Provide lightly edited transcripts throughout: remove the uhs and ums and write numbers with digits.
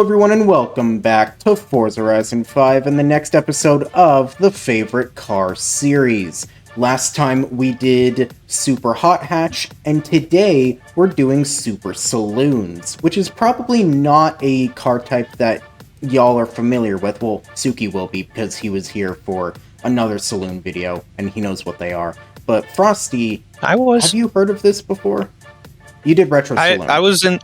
Everyone, and welcome back to Forza Horizon 5 and the next episode of the Favorite Car series. Last time we did Super Hot Hatch, and today we're doing Super Saloons, which is probably not a car type that y'all are familiar with. Well, Suki will be, because he was here for another Saloon video, and he knows what they are. But Frosty, have you heard of this before? You did Retro Saloon. I was in...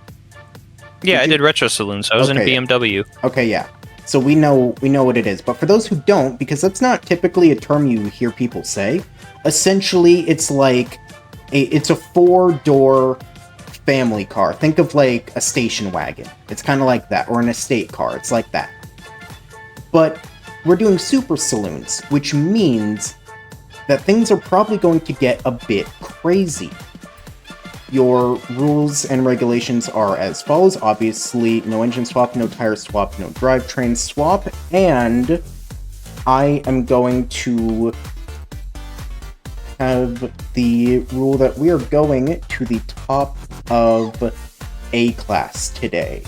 Yeah, I did Retro Saloon, so I was in a BMW. Okay, yeah. So we know what it is. But for those who don't, because that's not typically a term you hear people say, essentially it's like it's a four-door family car. Think of like a station wagon. It's kind of like that, or an estate car. It's like that. But we're doing Super Saloons, which means that things are probably going to get a bit crazy. Your rules and regulations are as follows. Obviously, no engine swap, no tire swap, no drivetrain swap, and I am going to have the rule that we are going to the top of A-Class today.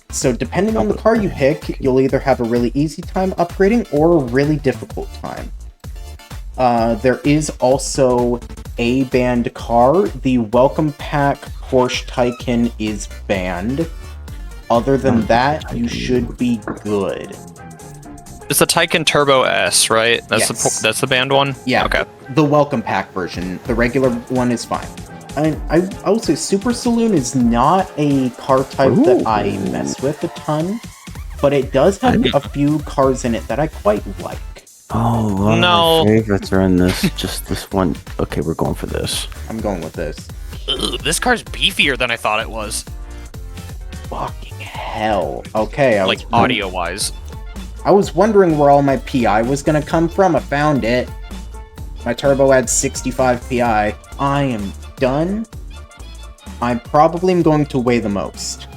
So depending on the car you pick, you'll either have a really easy time upgrading or a really difficult time. There is also a banned car. The Welcome Pack Porsche Taycan is banned. Other than that, you should be good. It's the Taycan Turbo S, right? That's the banned one? Yeah. Okay. The Welcome Pack version. The regular one is fine. I will say Super Saloon is not a car type that I mess with a ton, but it does have a few cars in it that I quite like. Oh, a lot of my favorites are in this. Just this one. Okay, we're going for this. I'm going with this. Ugh, this car's beefier than I thought it was. Fucking hell. Okay, like audio-wise. I was wondering where all my PI was gonna come from. I found it. My turbo adds 65 PI. I am done. I probably am going to weigh the most.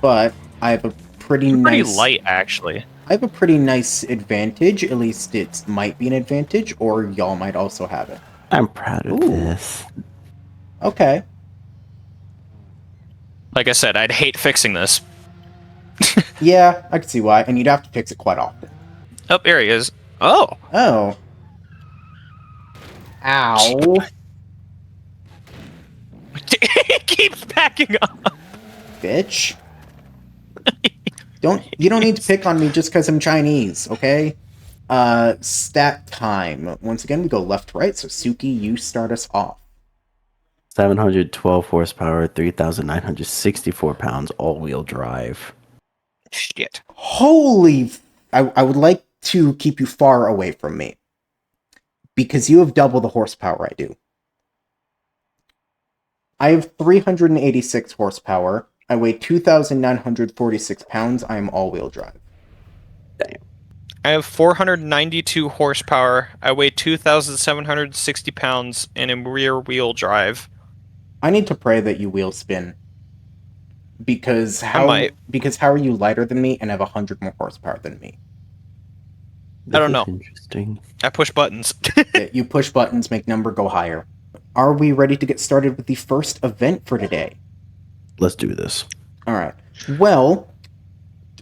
But I have a pretty light, actually. I have a pretty nice advantage. At least it might be an advantage, or y'all might also have it. I'm proud of this. Okay. Like I said, I'd hate fixing this. Yeah, I can see why, and you'd have to fix it quite often. Oh, there he is. Oh. Oh. Ow. It keeps backing up. Bitch. You don't need to pick on me just because I'm Chinese, okay? Stat time. Once again, we go left to right, so Suki, you start us off. 712 horsepower, 3,964 pounds, all-wheel drive. Shit. Holy... I would like to keep you far away from me. Because you have double the horsepower I do. I have 386 horsepower. I weigh 2,946 pounds. I am all-wheel drive. Damn. I have 492 horsepower. I weigh 2,760 pounds and am rear-wheel drive. I need to pray that you wheel spin. Because how are you lighter than me and have 100 more horsepower than me? I don't know. Interesting. I push buttons. You push buttons, make number go higher. Are we ready to get started with the first event for today? Let's do this. Alright. Well,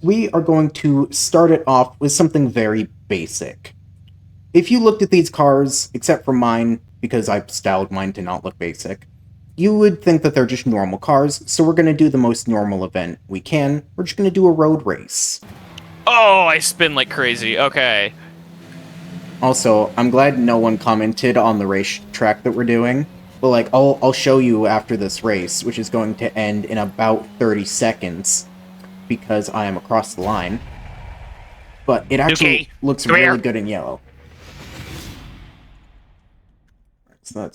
we are going to start it off with something very basic. If you looked at these cars, except for mine, because I've styled mine to not look basic, you would think that they're just normal cars, so we're going to do the most normal event we can. We're just going to do a road race. Oh, I spin like crazy. Okay. Also, I'm glad no one commented on the race track that we're doing. But, like, I'll show you after this race, which is going to end in about 30 seconds, because I am across the line. But it actually looks really good in yellow.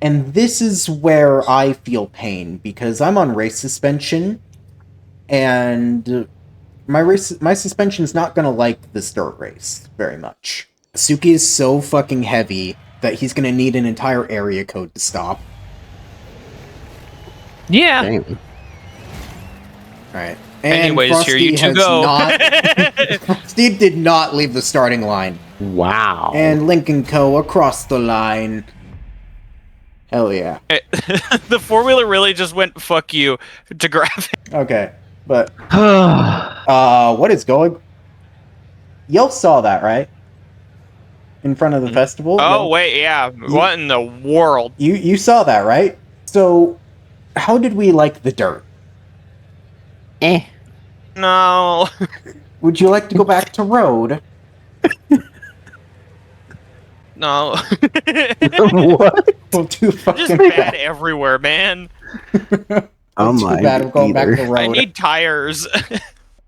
And this is where I feel pain, because I'm on race suspension, and my suspension's not going to like this dirt race very much. Suki is so fucking heavy that he's going to need an entire area code to stop. Yeah. Damn. Alright. Anyways, Frosty here you two go. Frosty did not leave the starting line. Wow. And Lincoln Co. across the line. Hell yeah. The four-wheeler really just went, fuck you, to grab it. Okay. But what is going? Y'all saw that, right? In front of the festival. Oh Y'all- wait, yeah. What in the world? You saw that, right? So, how did we like the dirt? No. Would you like to go back to road? No. What? Well, too Just fucking bad everywhere, man. Oh Too my bad we're going back to either. road. I need tires.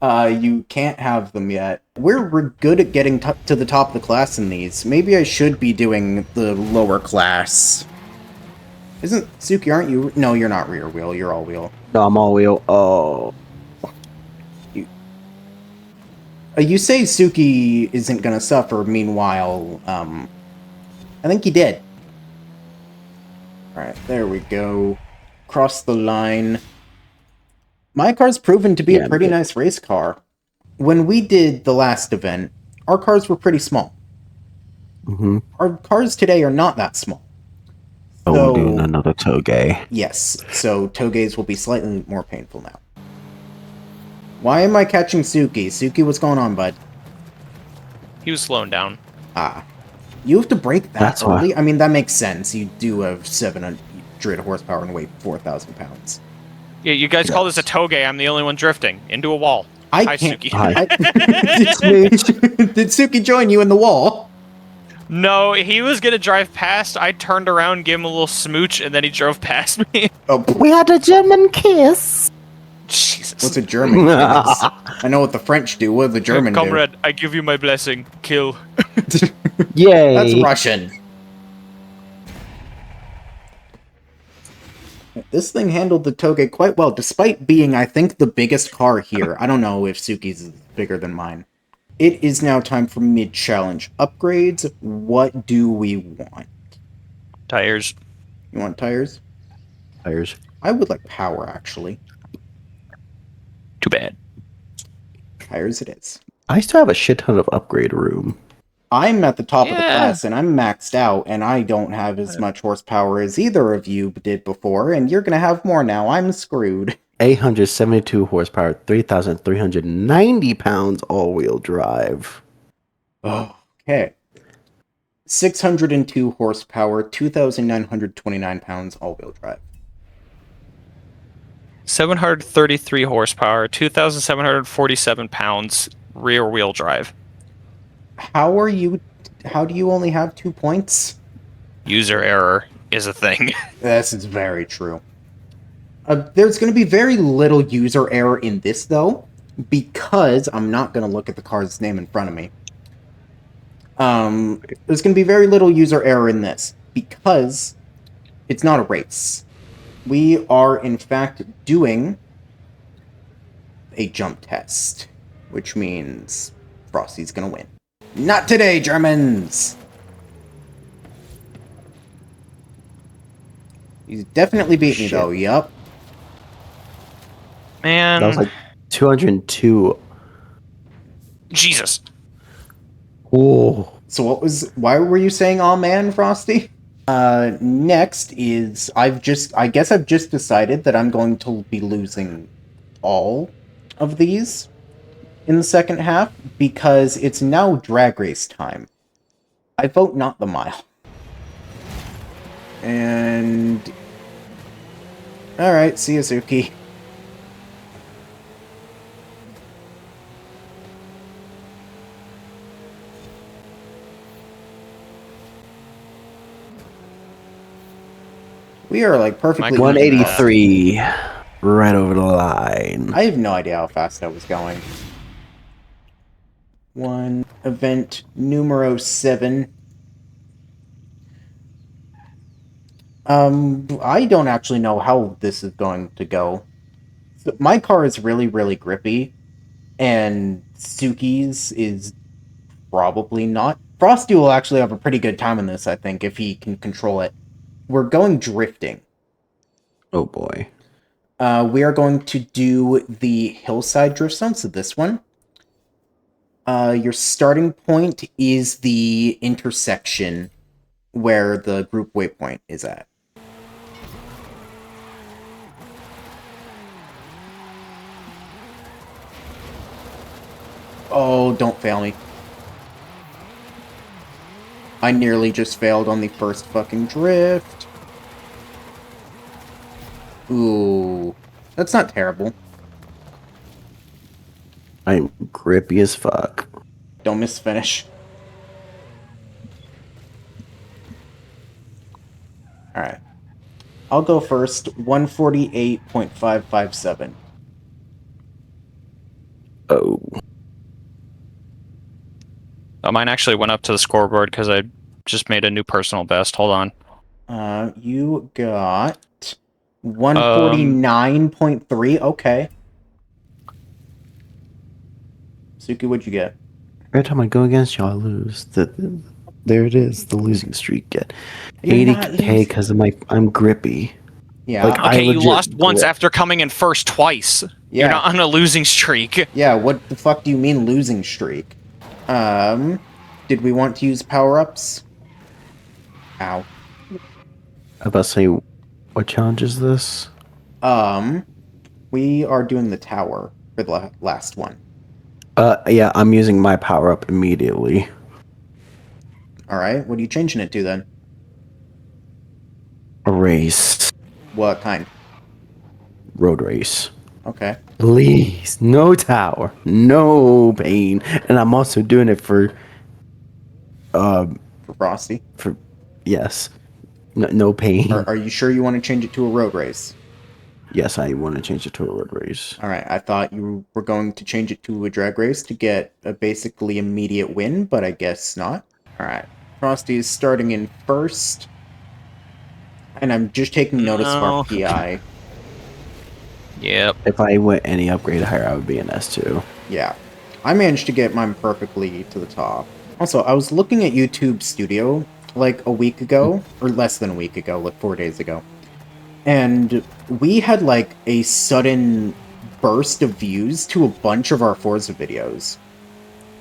You can't have them yet. We're good at getting to the top of the class in these. Maybe I should be doing the lower class. Isn't Suki, aren't you? No, you're not rear wheel. You're all wheel. No, I'm all wheel. Oh. You say Suki isn't gonna suffer. Meanwhile, I think he did. Alright, there we go. Cross the line. My car's proven to be a pretty nice race car. When we did the last event, our cars were pretty small. Mm-hmm. Our cars today are not that small. Oh, So, we're doing another toge. yes, so toge's will be slightly more painful now. Why am I catching Suki? Suki, what's going on, bud? He was slowing down. Ah. You have to brake that That's early? why. I mean, that makes sense. You do have 700 horsepower and weigh 4,000 pounds. Yeah, you guys call this a toge. I'm the only one drifting into a wall. I Hi, can't. Suki. Hi. Did Suki join you in the wall? No, he was gonna drive past. I turned around, gave him a little smooch, and then he drove past me. Oh, We had a German kiss. Jesus. what's a German kiss? I know what the French do. What do the German Comrade, I give you my blessing. Kill. do? Yay. That's Russian. This thing handled the Toge quite well, despite being, I think, the biggest car here. I don't know if Suki's is bigger than mine. It is now time for mid-challenge upgrades. What do we want? Tires. You want tires? Tires. I would like power, actually. Too bad. Tires it is. I still have a shit ton of upgrade room. I'm at the top of the Yeah. class, and I'm maxed out, and I don't have as much horsepower as either of you did before, and you're gonna have more now. I'm screwed. 872 horsepower, 3,390 pounds all-wheel drive. Oh, okay. 602 horsepower, 2,929 pounds all-wheel drive. 733 horsepower, 2,747 pounds, rear wheel drive. How do you only have 2 points? User error is a thing. This is very true. There's going to be very little user error in this, though, because I'm not going to look at the car's name in front of me. There's going to be very little user error in this, because it's not a race. We are, in fact, doing a jump test, which means Frosty's going to win. Not today, Germans! He's definitely beat me, though, yup. Man. That was like 202. Jesus. Oh. So why were you saying "aw man," Frosty? Next is, I guess I've just decided that I'm going to be losing all of these in the second half, because it's now drag race time. I vote not the mile. And... Alright, see you, Suki. We are, like, perfectly... 183. Right over the line. I have no idea how fast I was going. Event numero 7. I don't actually know how this is going to go. So my car is really, really grippy, and Suki's is probably not. Frosty will actually have a pretty good time in this, I think, if he can control it. We're going drifting. Oh boy. We are going to do the hillside drift zone, so this one. Your starting point is the intersection where the group waypoint is at. Oh, don't fail me. I nearly just failed on the first fucking drift. Ooh. That's not terrible. I'm grippy as fuck. Don't miss finish. Alright. I'll go first. 148.557. Oh. Mine actually went up to the scoreboard because I just made a new personal best. Hold on. You got 149.3. Okay. Suki, what'd you get? Every time I go against you, I lose. There it is, the losing streak. Get You're not 80k losing. because I'm grippy. Yeah. Like, I Okay, you legit lost once grip. after coming in first twice. Yeah. You're not on a losing streak. Yeah, what the fuck do you mean losing streak? Did we want to use power-ups? Ow. I about to say, what challenge is this? We are doing the tower for the last one. Yeah, I'm using my power up immediately. Alright, what are you changing it to then? A race. What kind? Road race. Okay. Please, no tower, no pain, and I'm also doing it for For Frosty. yes, no pain. Are you sure you want to change it to a road race? Yes, I want to change it to a road race. Alright, I thought you were going to change it to a drag race to get a basically immediate win, but I guess not. Alright, Frosty is starting in first. And I'm just taking notice of our PI. Yep. If I went any upgrade higher, I would be an S2. Yeah. I managed to get mine perfectly to the top. Also, I was looking at YouTube Studio like a week ago, or less than a week ago, like 4 days ago. And we had like a sudden burst of views to a bunch of our Forza videos.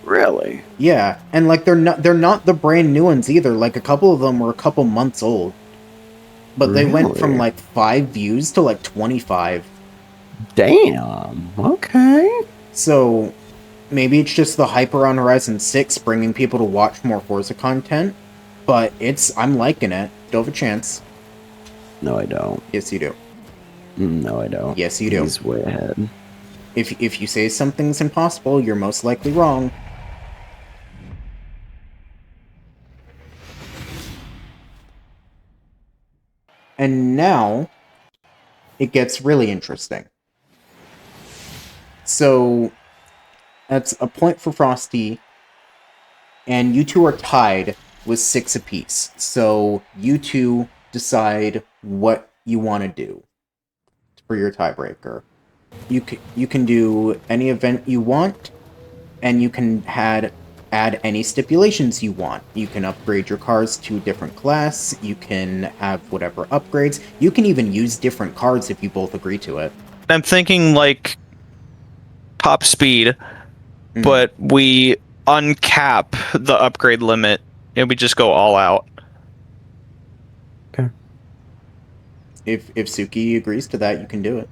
Really? Yeah, and like they're not the brand new ones either. Like a couple of them were a couple months old. But they went from Really? like 5 views to like 25. Damn. Okay. So maybe it's just the hype around Horizon 6 bringing people to watch more Forza content, but I'm liking it. Don't have a chance. No, I don't. Yes, you do. No, I don't. Yes, you do. He's way ahead. If you say something's impossible, you're most likely wrong. And now, it gets really interesting. So, that's a point for Frosty, and you two are tied with 6 apiece. So, you two decide what you want to do for your tiebreaker. You can do any event you want, and you can add any stipulations you want. You can upgrade your cars to a different class, you can have whatever upgrades, you can even use different cars if you both agree to it. I'm thinking like top speed, but we uncap the upgrade limit and we just go all out. Okay. If Suki agrees to that, you can do it.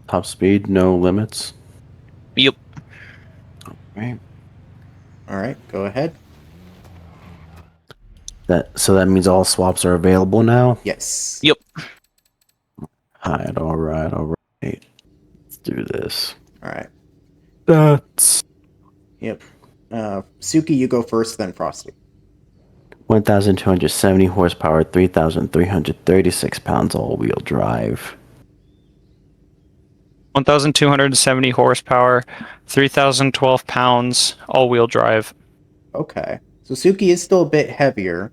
Top speed, no limits. Yep. Right. Alright, go ahead. So that means all swaps are available now? Yes. Yep. All right. Let's do this. Alright. That's Yep. Suki, you go first, then Frosty. 1,270 horsepower, 3,336 pounds all-wheel drive. 1,270 horsepower, 3,012 pounds, all-wheel drive. Okay. So Suki is still a bit heavier.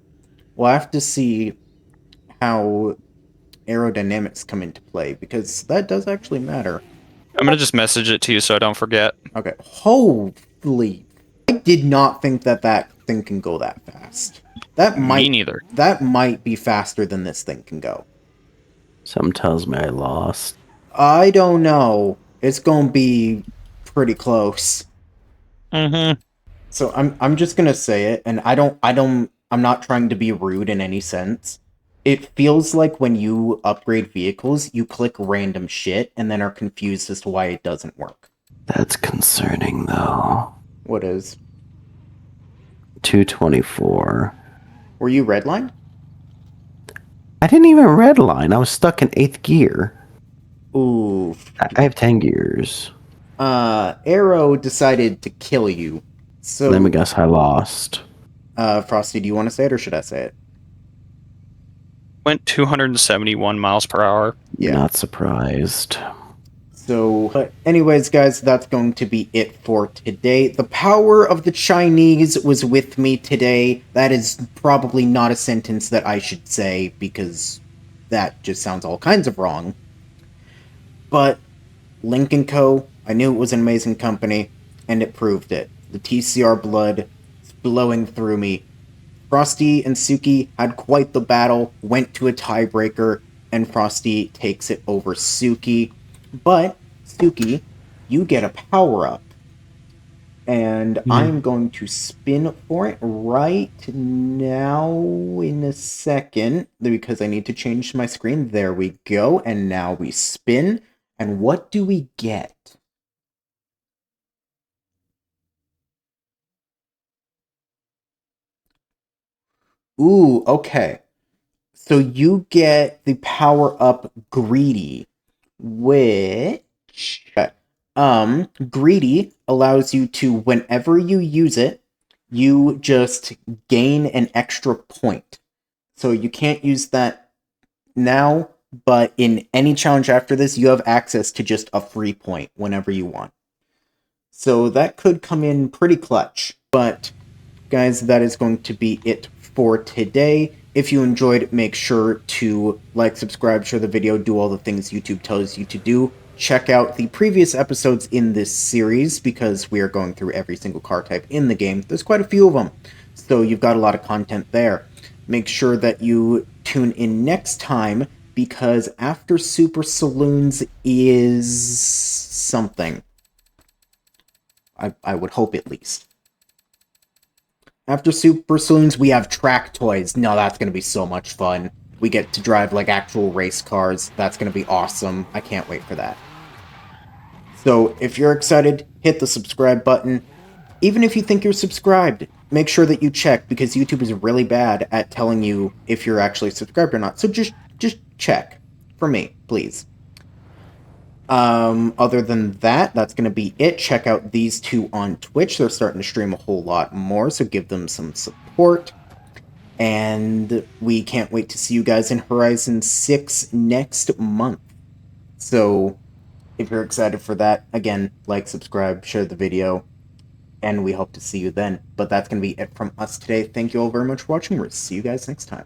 We'll have to see how aerodynamics come into play, because that does actually matter. I'm gonna just message it to you so I don't forget. Okay. Holy... I did not think that thing can go that fast. Me neither. That might be faster than this thing can go. Something tells me I lost. I don't know. It's gonna be pretty close. Mm-hmm. So I'm just gonna say it, and I'm not trying to be rude in any sense. It feels like when you upgrade vehicles, you click random shit and then are confused as to why it doesn't work. That's concerning, though. What is? 224. Were you redlined? I didn't even redline. I was stuck in 8th gear. Ooh. I have 10 gears. Arrow decided to kill you. So Let me guess I lost. Frosty, do you want to say it or should I say it? Went 271 miles per hour. Yeah. Not surprised. So, but anyways, guys, that's going to be it for today. The power of the Chinese was with me today. That is probably not a sentence that I should say because that just sounds all kinds of wrong. But Link & Co., I knew it was an amazing company, and it proved it. The TCR blood is blowing through me. Frosty and Suki had quite the battle, went to a tiebreaker, and Frosty takes it over Suki. But, Suki, you get a power-up. And I'm going to spin for it right now in a second, because I need to change my screen. There we go, and now we spin. And what do we get? Ooh, okay. So you get the power-up Greedy, which Greedy allows you to, whenever you use it, you just gain an extra point. So you can't use that now, but in any challenge after this, you have access to just a free point whenever you want. So that could come in pretty clutch. But guys, that is going to be it for today. If you enjoyed, make sure to like, subscribe, share the video, do all the things YouTube tells you to do. Check out the previous episodes in this series, because we are going through every single car type in the game. There's quite a few of them, so you've got a lot of content there. Make sure that you tune in next time, because after Super Saloons is something. I would hope, at least. After Super Saloons, we have track toys. No, that's going to be so much fun. We get to drive, like, actual race cars. That's going to be awesome. I can't wait for that. So, if you're excited, hit the subscribe button. Even if you think you're subscribed, make sure that you check, because YouTube is really bad at telling you if you're actually subscribed or not. So just check. For me, please. Other than that, that's going to be it. Check out these two on Twitch. They're starting to stream a whole lot more, so give them some support. And we can't wait to see you guys in Horizon 6 next month. So, if you're excited for that, again, like, subscribe, share the video, and we hope to see you then. But that's going to be it from us today. Thank you all very much for watching. We'll see you guys next time.